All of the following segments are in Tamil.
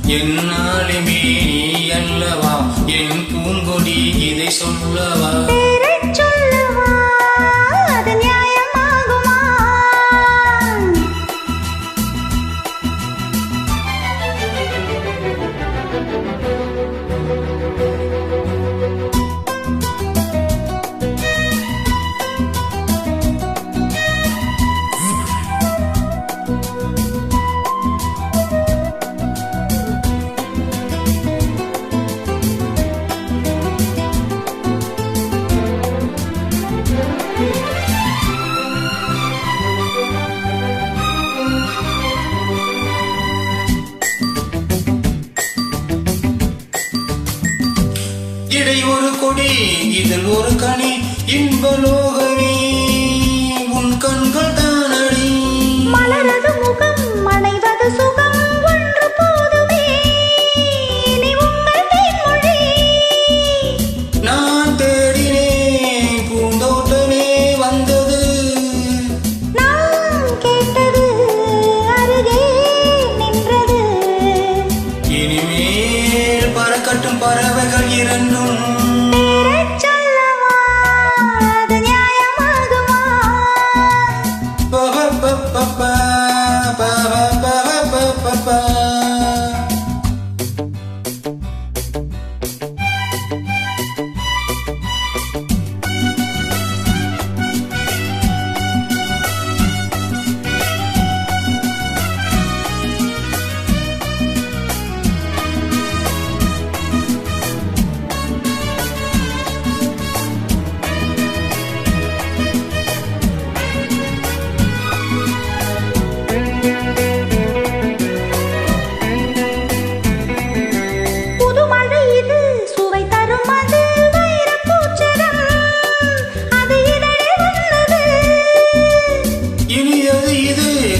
என்னாலுமே நீ அல்லவா என் பூங்கொடி, இதை சொல்லவா இடை ஒரு கொடி, இதில் ஒரு கனி, இன்பலோகமே உன் கண்கள் தானடி. மலரது முகம், மனைவது சுகம், ஒன்று போதுமே நீ உங்கள் தேன்மொழி. நான் தேடினேன் பூந்தோட்டமே வந்தது, நான் கேட்டது அருகே நின்றது. இனிமேல் பறக்கட்டும் பறவைகள் இரண்டும்.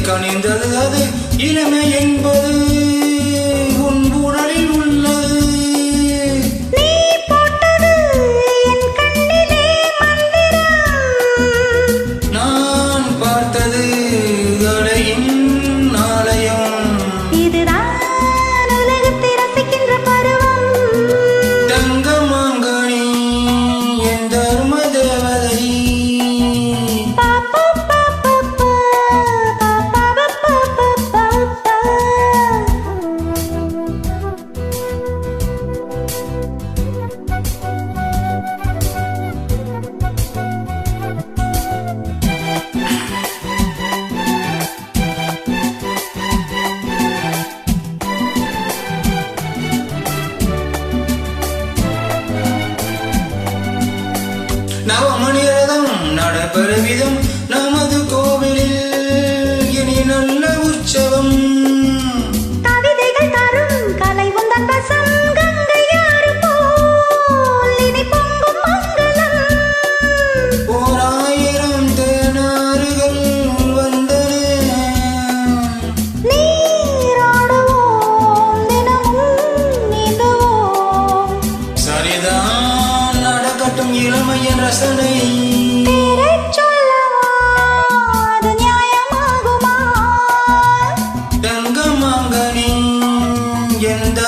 கனிந்தது அது இளமை என்பது உன் உடலில் உள்ளது. நீ போட்டது என் கண்ணிலே மந்திரம், நான் பார்த்தது அடையும் நாளையும். இதுதான் உலகத்தை ரசிக்கின்ற பருவம். தங்கமாங்கனி என் தர்ம தேவதை. நவமணிரதம் நடப்பெருவிதம் நமது கோவிலில் இனி நல்ல உற்சவம். கவிதைகள் தரும் கலை உந்தன் வசம், கங்கையாறு போல் இனி பொங்கும் மங்களம். 1000 தேனாறுகள் வந்தன, நீராடுவோம் தினமும் நீந்துவோம். சரிதான் நடக்கட்டும் இளமையின் ரசனை. தங்கமாங்கனி எந்த